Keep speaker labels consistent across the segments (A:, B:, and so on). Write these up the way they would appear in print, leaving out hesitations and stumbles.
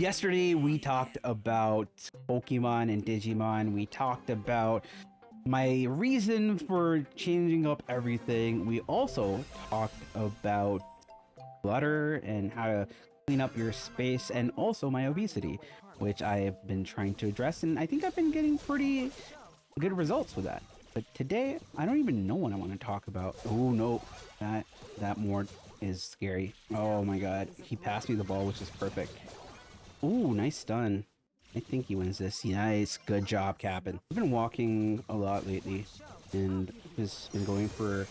A: Yesterday we talked about Pokemon and Digimon. We talked about my reason for changing up everything. We also talked about clutter and how to clean up your space, and also my obesity, which I have been trying to address, and I think I've been getting pretty good results with that. But today, I don't even know what I want to talk about. Oh no, that Mort is scary. Oh my god, he passed me the ball, which is perfect. Ooh, nice stun. I think he wins this. Nice, good job, Captain. I've been walking a lot lately, and just been going for...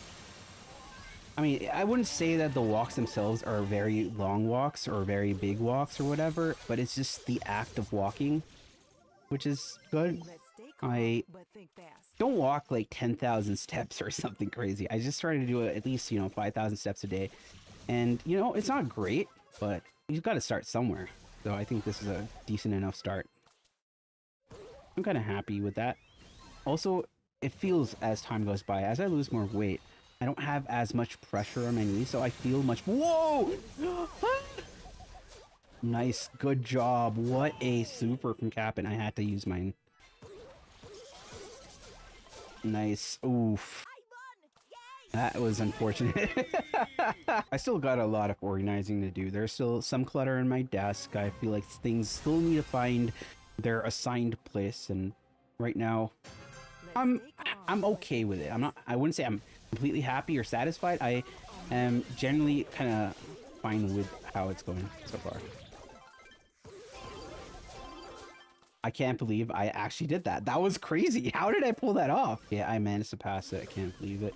A: I mean, I wouldn't say that the walks themselves are very long walks or very big walks or whatever, but it's just the act of walking, which is good. I don't walk like 10,000 steps or something crazy. I just try to do at least, 5,000 steps a day. And, it's not great, but you've got to start somewhere. So I think this is a decent enough start. I'm kind of happy with that. Also, it feels as time goes by, as I lose more weight, I don't have as much pressure on my knees, so I feel much... Whoa! Nice, good job. What a super from Cap'n. I had to use mine. Nice. Oof. That was unfortunate. I still got a lot of organizing to do. There's still some clutter in my desk. I feel like things still need to find their assigned place, and right now I'm okay with it. I wouldn't say I'm completely happy or satisfied. I am generally kind of fine with how it's going so far. I can't believe I actually did that. That was crazy. How did I pull that off? Yeah, I managed to pass it. I can't believe it.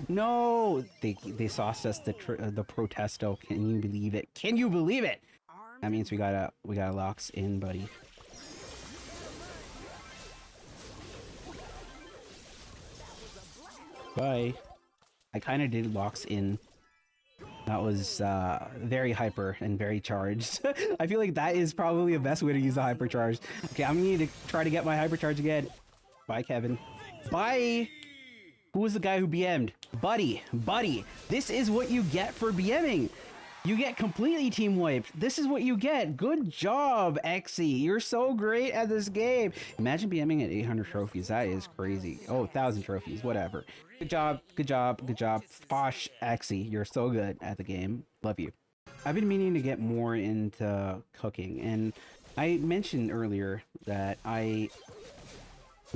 A: No, they sauced us the protesto. Can you believe it? Can you believe it? That means we gotta locks in, buddy. Bye. I kind of did locks in. That was very hyper and very charged. I feel like that is probably the best way to use the hypercharge. Okay, I'm gonna need to try to get my hypercharge again. Bye, Kevin. Bye. Who was the guy who BM'd? Buddy, this is what you get for BMing. You get completely team wiped. This is what you get. Good job, Exy. You're so great at this game. Imagine BMing at 800 trophies. That is crazy. Oh, 1,000 trophies, whatever. Good job, good job, good job. Posh Exy, you're so good at the game. Love you. I've been meaning to get more into cooking, and I mentioned earlier that I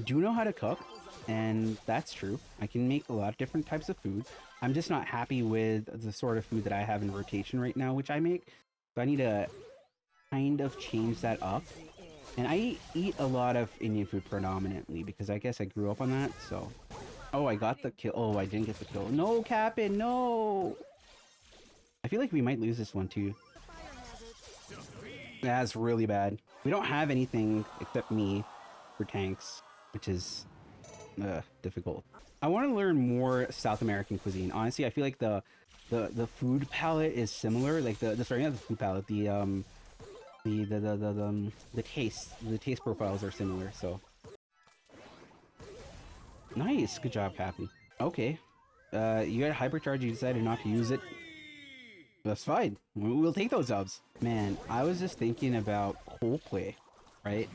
A: do know how to cook. And that's true. I can make a lot of different types of food. I'm just not happy with the sort of food that I have in rotation right now, which I make. So I need to kind of change that up. And I eat a lot of Indian food predominantly because I guess I grew up on that, so... Oh, I got the kill. Oh, I didn't get the kill. No, Cap'n, no! I feel like we might lose this one too. That's really bad. We don't have anything except me for tanks, which is... difficult. I want to learn more South American cuisine. Honestly, I feel like the food palette is similar. Like the food palette, the taste profiles are similar. So nice, good job, Happy. Okay, you got a hypercharge. You decided not to use it. That's fine. We'll take those dubs. Man, I was just thinking about Coldplay, right?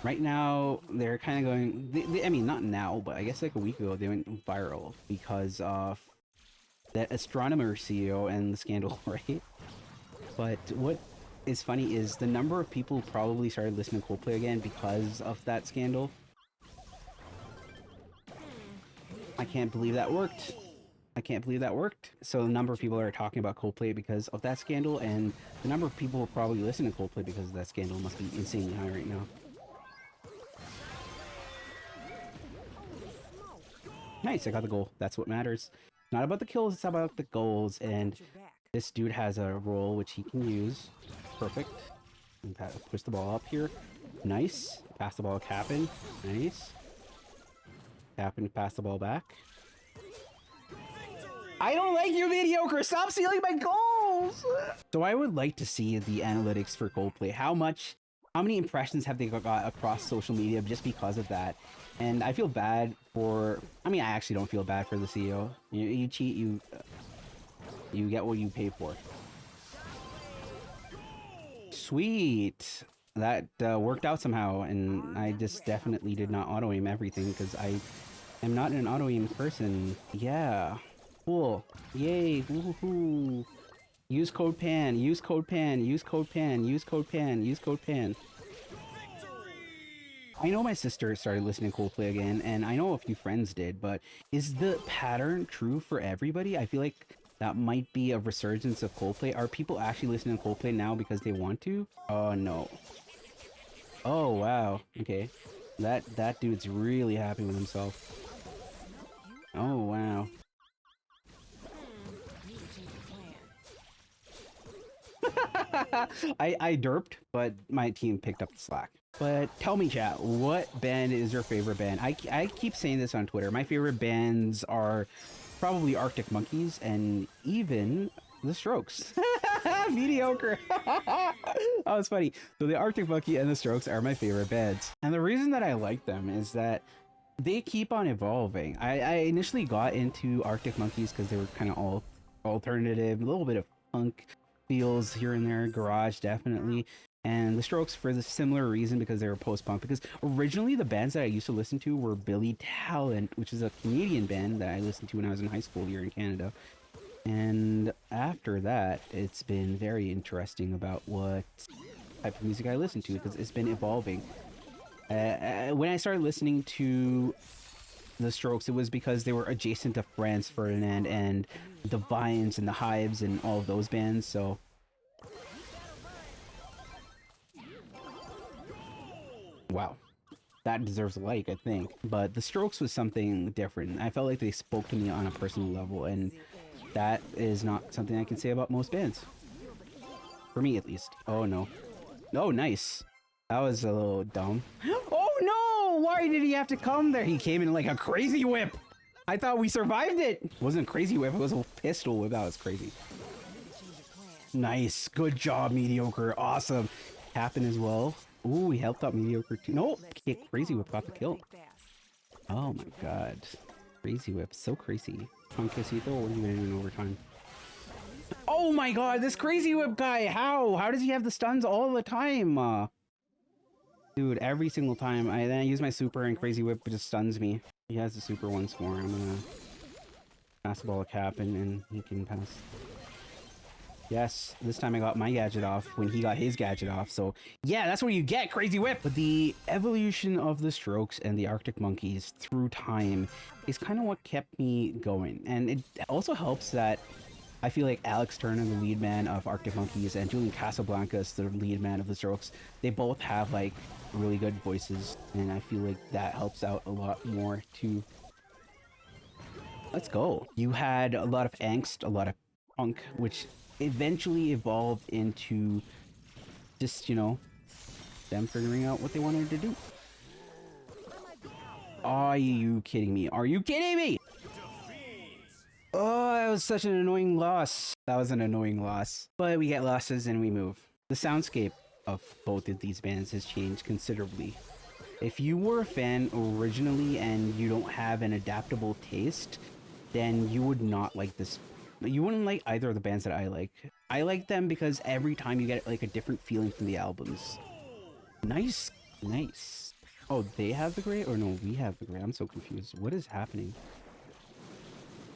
A: Right now, they're kind of going... I mean, not now, but I guess like a week ago, they went viral because of that astronomer CEO and the scandal, right? But what is funny is the number of people who probably started listening to Coldplay again because of that scandal. I can't believe that worked. I can't believe that worked. So the number of people are talking about Coldplay because of that scandal, and the number of people who probably listen to Coldplay because of that scandal must be insanely high right now. Nice, I got the goal. That's what matters. Not about the kills, it's about the goals. And this dude has a role which he can use. Perfect. And push the ball up here. Nice. Pass the ball to Cap'n. Nice. Cap'n pass the ball back. I don't like you, mediocre! Stop stealing my goals! So I would like to see the analytics for Coldplay. How many impressions have they got across social media just because of that? And I feel bad for... I mean, I actually don't feel bad for the CEO. You cheat, you get what you pay for. sweet. That worked out somehow, and I just definitely did not auto aim everything because I am not an auto aim person. Yeah, cool. Yay! Woohoo! Use code PAN. Use code PAN. Use code PAN. Use code PAN. Use code PAN. I know my sister started listening to Coldplay again, and I know a few friends did, but is the pattern true for everybody? I feel like that might be a resurgence of Coldplay. Are people actually listening to Coldplay now because they want to? Oh, no. Oh, wow. Okay. That dude's really happy with himself. Oh, wow. I derped, but my team picked up the slack. But tell me, chat, what band is your favorite band? I keep saying this on Twitter. My favorite bands are probably Arctic Monkeys and even The Strokes. Mediocre. Oh, it's funny. So the Arctic Monkey and The Strokes are my favorite bands. And the reason that I like them is that they keep on evolving. I initially got into Arctic Monkeys because they were kind of all alternative, a little bit of punk feels here and there, garage definitely. And The Strokes for the similar reason, because they were post-punk. Because originally the bands that I used to listen to were Billy Talent, which is a Canadian band that I listened to when I was in high school here in Canada. And after that, it's been very interesting about what type of music I listen to, because it's been evolving. When I started listening to The Strokes, it was because they were adjacent to Franz Ferdinand and the Vines and the Hives and all of those bands, so... Wow. That deserves a like, I think. But The Strokes was something different. I felt like they spoke to me on a personal level, and that is not something I can say about most bands. For me, at least. Oh, no. Oh, nice. That was a little dumb. Oh, no! Why did he have to come there? He came in like a crazy whip! I thought we survived it! It wasn't a crazy whip, it was a pistol whip. That was crazy. Nice. Good job, Mediocre. Awesome. Happen as well. Ooh, he helped out Mediocre too. No! Crazy Whip got the kill. Oh my god. Crazy Whip. So crazy. Conquistito, what are you gonna do in overtime? Oh my god, this Crazy Whip guy! How? How does he have the stuns all the time? Dude, every single time. Then I use my super and Crazy Whip just stuns me. He has the super once more. I'm gonna pass the ball to Cap and he can pass. Yes, this time I got my gadget off when he got his gadget off, so yeah, that's what you get, Crazy Whip! But the evolution of the Strokes and the Arctic Monkeys through time is kind of what kept me going. And it also helps that I feel like Alex Turner, the lead man of Arctic Monkeys, and Julian Casablancas, the lead man of the Strokes, they both have like really good voices, and I feel like that helps out a lot more too. Let's go. You had a lot of angst, a lot of punk, which eventually evolved into just, you know, them figuring out what they wanted to do. Are you kidding me? Are you kidding me? Oh, that was such an annoying loss. That was an annoying loss. But we get losses and we move. The soundscape of both of these bands has changed considerably. If you were a fan originally and you don't have an adaptable taste, then you would not like this. You wouldn't like either of the bands that I like. I like them because every time you get like a different feeling from the albums. Nice. Nice. Oh, they have the gray? Or no, we have the gray. I'm so confused. What is happening?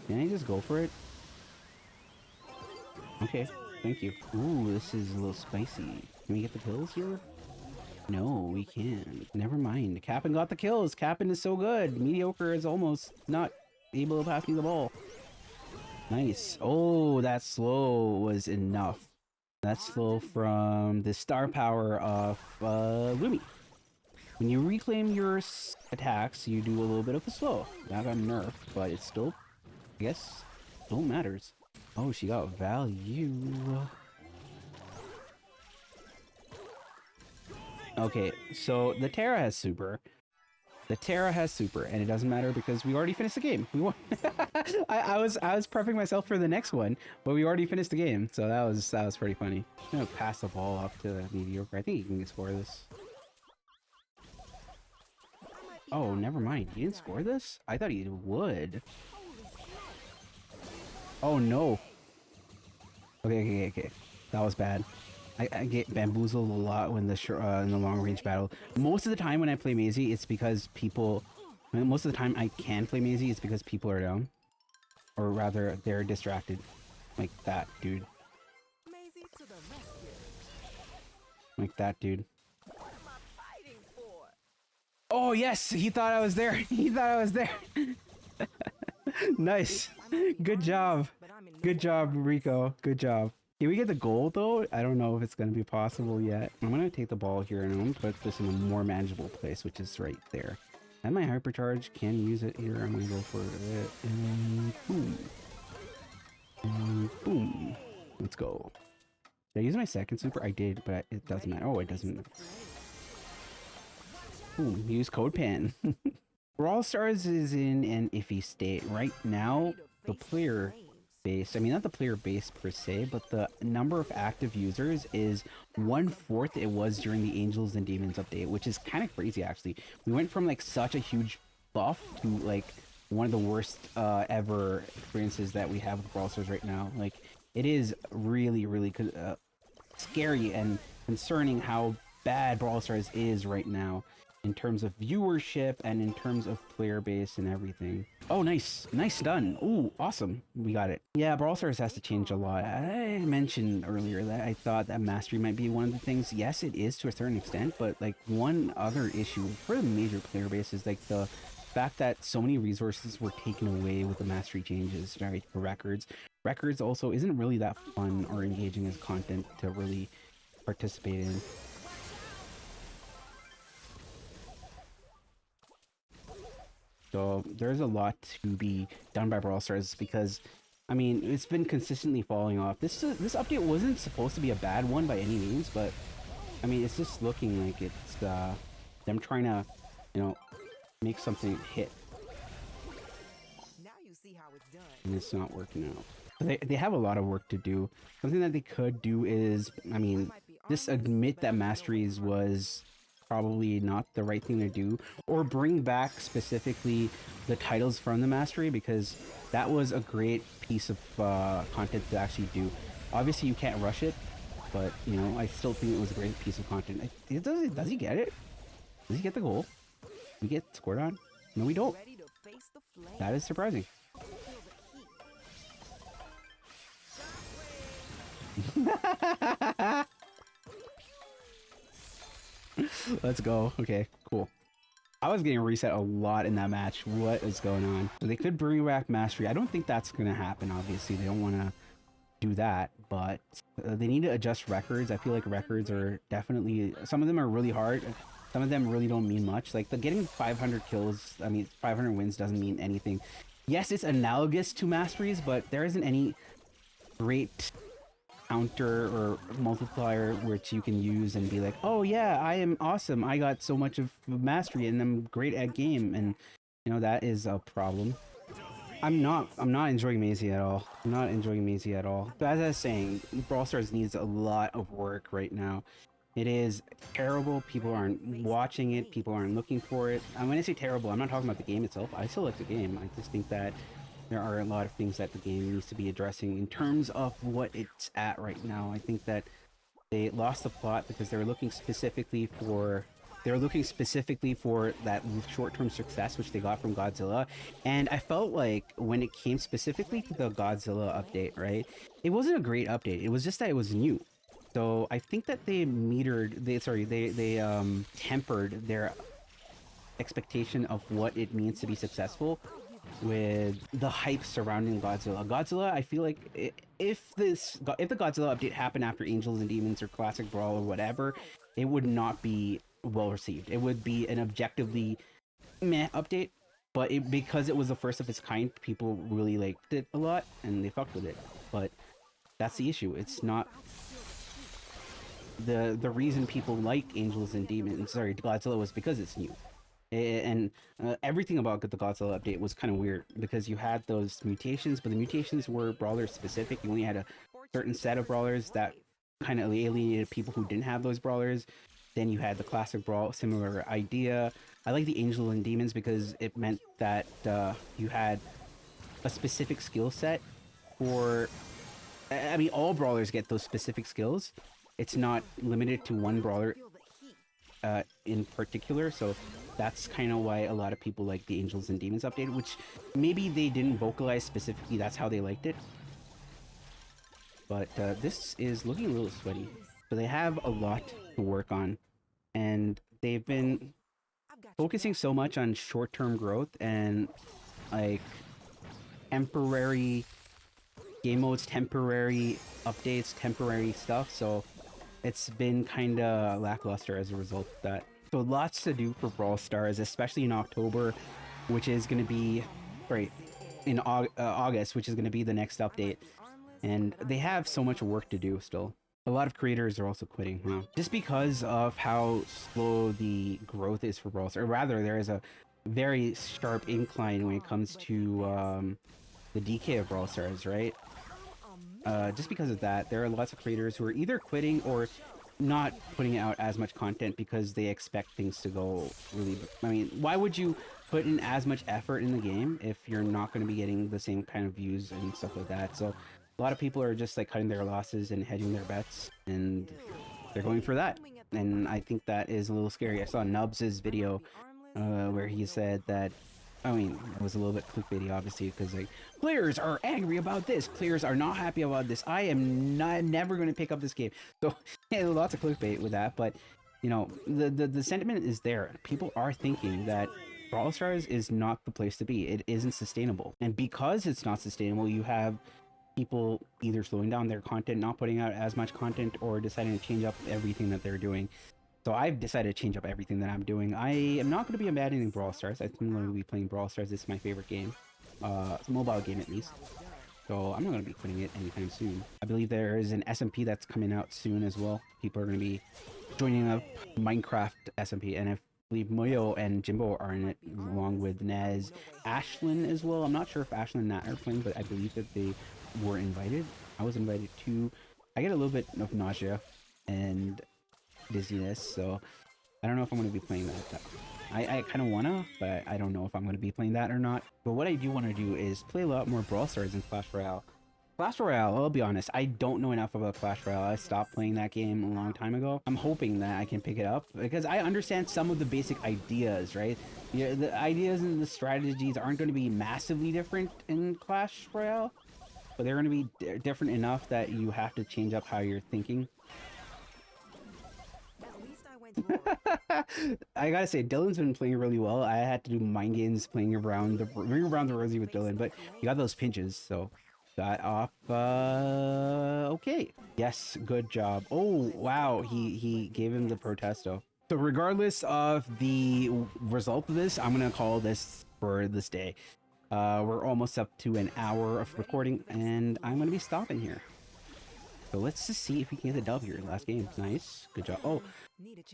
A: Can I just go for it? Okay, thank you. Ooh, this is a little spicy. Can we get the kills here? No, we can't. Never mind. Cap'n got the kills. Cap'n is so good. Mediocre is almost not able to pass me the ball. Nice. Oh, that slow was enough. That slow from the star power of Lumi. When you reclaim your attacks, you do a little bit of a slow. That got nerfed, but it's still, I guess, still matters. Oh, she got value. Okay, so the Terra has super. The Terra has super, and it doesn't matter because we already finished the game. We won. I was prepping myself for the next one, but we already finished the game, so that was pretty funny. I'm gonna pass the ball up to Mediocre. I think he can score this. Oh, never mind. He didn't score this? I thought he would. Oh no. Okay. That was bad. I get bamboozled a lot when in the long range battle. Most of the time when I play Maisie, it's because people. Most of the time I can play Maisie, it's because people are down, or rather they're distracted, like that dude.
B: Maisie to the rescue.
A: Like that dude.
B: What am I fighting for?
A: Oh yes, he thought I was there. He thought I was there. Nice. Good job. Good job, Rico. Good job. Can we get the goal though? I don't know if it's gonna be possible yet. I'm gonna take the ball here and I'm gonna put this in a more manageable place, which is right there. And my hypercharge, can use it here. I'm gonna go for it and boom. And boom. Let's go. Did I use my second super? I did, but it doesn't matter. Oh, it doesn't matter. Boom, use code PAN. Brawl Stars is in an iffy state. Right now, the player base, I mean not the player base per se, but the number of active users is 1/4 it was during the Angels and Demons update, which is kind of crazy actually. We went from like such a huge buff to like one of the worst ever experiences that we have with Brawl Stars right now. Like it is really scary and concerning how bad Brawl Stars is right now in terms of viewership and in terms of player base and everything. Oh, nice. Nice done. Ooh, awesome. We got it. Yeah, Brawl Stars has to change a lot. I mentioned earlier that I thought that mastery might be one of the things. Yes, it is to a certain extent, but like one other issue for the major player base is like the fact that so many resources were taken away with the mastery changes, right, for records. Records also isn't really that fun or engaging as content to really participate in. So there's a lot to be done by Brawl Stars because, I mean, it's been consistently falling off. This update wasn't supposed to be a bad one by any means, but I mean, it's just looking like it's them trying to, you know, make something hit.
B: Now you see how it's done.
A: And it's not working out. They have a lot of work to do. Something that they could do is, I mean, just admit that masteries was probably not the right thing to do, or bring back specifically the titles from the mastery, because that was a great piece of content to actually do. Obviously you can't rush it, but you know, I still think it was a great piece of content. Does he get it? Does he get the goal? We get scored on? No, we don't. That is surprising. Let's go. Okay, cool. I was getting reset a lot in that match. What is going on? So they could bring back mastery. I don't think that's gonna happen. Obviously, they don't want to do that, but they need to adjust records. I feel like records are definitely, some of them are really hard. Some of them really don't mean much. Like the getting 500 kills, I mean 500 wins doesn't mean anything. Yes, it's analogous to masteries, but there isn't any great counter or multiplier which you can use and be like, oh yeah, I am awesome, I got so much of mastery and I'm great at game. And you know, that is a problem. I'm not enjoying Maisie at all. I'm not enjoying Maisie at all. But as I was saying, Brawl Stars needs a lot of work right now. It is terrible. People aren't watching it. People aren't looking for it. And when I say terrible, I'm not talking about the game itself. I still like the game. I just think that there are a lot of things that the game needs to be addressing in terms of what it's at right now. I think that they lost the plot because they were looking specifically for that short-term success which they got from Godzilla. And I felt like when it came specifically to the Godzilla update, right, it wasn't a great update. It was just that it was new. So I think that they tempered their expectation of what it means to be successful with the hype surrounding Godzilla. Godzilla, I feel like if the Godzilla update happened after Angels and Demons or Classic Brawl or whatever, it would not be well received. It would be an objectively meh update, but because it was the first of its kind, people really liked it a lot and they fucked with it. But that's the issue. It's not the reason people like Angels and Demons, Godzilla, was because it's new. And everything about the Godzilla update was kind of weird because you had those mutations, but the mutations were brawler specific. You only had a certain set of brawlers that kind of alienated people who didn't have those brawlers. Then you had the classic Brawl, similar idea. I like the Angel and Demons because it meant that you had a specific skill set for, I mean, all brawlers get those specific skills, it's not limited to one brawler in particular, so that's kind of why a lot of people like the Angels and Demons update, which maybe they didn't vocalize specifically that's how they liked it. But this is looking a little sweaty. So they have a lot to work on, and they've been focusing so much on short-term growth and like temporary game modes, temporary updates, temporary stuff, so it's been kind of lackluster as a result of that. So lots to do for Brawl Stars, especially in October, which is going to be, sorry, in August, which is going to be the next update. And they have so much work to do still. A lot of creators are also quitting now, just because of how slow the growth is for Brawl Stars. Or rather, there is a very sharp incline when it comes to the DK of Brawl Stars, right? Just because of that, there are lots of creators who are either quitting or not putting out as much content because they expect things to go really... I mean, why would you put in as much effort in the game if you're not going to be getting the same kind of views and stuff like that? So a lot of people are just like cutting their losses and hedging their bets, and they're going for that. And I think that is a little scary. I saw Nubs' video where he said that, I mean, it was a little bit clickbaity, obviously, because like, players are angry about this, players are not happy about this, I am never going to pick up this game. So yeah, lots of clickbait with that, but you know, the sentiment is there. People are thinking that Brawl Stars is not the place to be. It isn't sustainable, and because it's not sustainable, you have people either slowing down their content, not putting out as much content, or deciding to change up everything that they're doing. So I've decided to change up everything that I'm doing. I am not going to be abandoning Brawl Stars. I think I'm going to be playing Brawl Stars. It's my favorite game. It's a mobile game at least. So I'm not going to be quitting it anytime soon. I believe there is an SMP that's coming out soon as well. People are going to be joining up Minecraft SMP. And I believe Moyo and Jimbo are in it, along with Nez, Ashlyn as well. I'm not sure if Ashlyn and Nat are playing, but I believe that they were invited. I was invited too. I get a little bit of nausea and dizziness, so I don't know if I'm going to be playing that. I kind of want to, but I don't know if I'm going to be playing that or not. But what I do want to do is play a lot more Brawl Stars and Clash Royale. Clash Royale, I'll be honest, I don't know enough about Clash Royale. I stopped playing that game a long time ago. I'm hoping that I can pick it up because I understand some of the basic ideas, right? Yeah, the ideas and the strategies aren't going to be massively different in Clash Royale, but they're going to be different enough that you have to change up how you're thinking. I gotta say, Dylan's been playing really well. I had to do mind games playing around the rosy with Dylan, but you got those pinches, so got off. Okay, yes, good job. Oh wow, he gave him the protesto. So regardless of the result of this, I'm gonna call this for this day. We're almost up to an hour of recording, and I'm gonna be stopping here. So let's just see if we can get the W. Last game. Nice. Good job. Oh,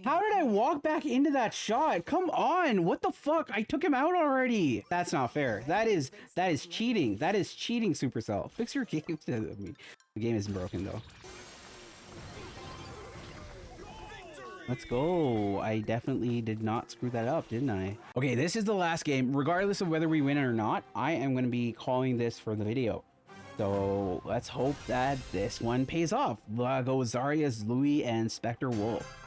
A: how did I walk back into that shot? Come on. What the fuck? I took him out already. That's not fair. That is cheating. That is cheating, Supercell. Fix your game. I mean, the game isn't broken, though. Let's go. I definitely did not screw that up, didn't I? Okay, this is the last game. Regardless of whether we win or not, I am going to be calling this for the video. So let's hope that this one pays off. Go Zarya's, Louis, and Spectre Wolf.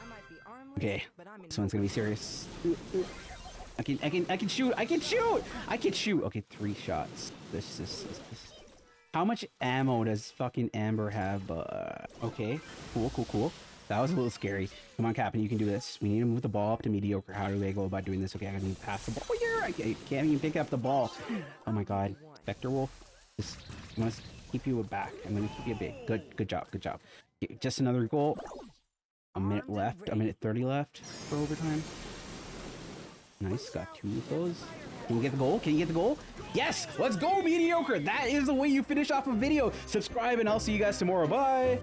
A: Okay, this one's gonna be serious. I can shoot. Okay, 3 shots. This. How much ammo does fucking Amber have? Okay, cool. That was a little scary. Come on, Captain, you can do this. We need to move the ball up to mediocre. How do they go about doing this? Okay, I need to pass the ball here. I can't even pick up the ball. Oh my god, Spectre Wolf. I'm gonna keep you back. I'm gonna keep you big. Good job. Okay, just another goal. A minute left. A minute 30 left for overtime. Nice. Got 2 of those. Can you get the goal? Yes. Let's go, mediocre. That is the way you finish off a video. Subscribe, and I'll see you guys tomorrow. Bye.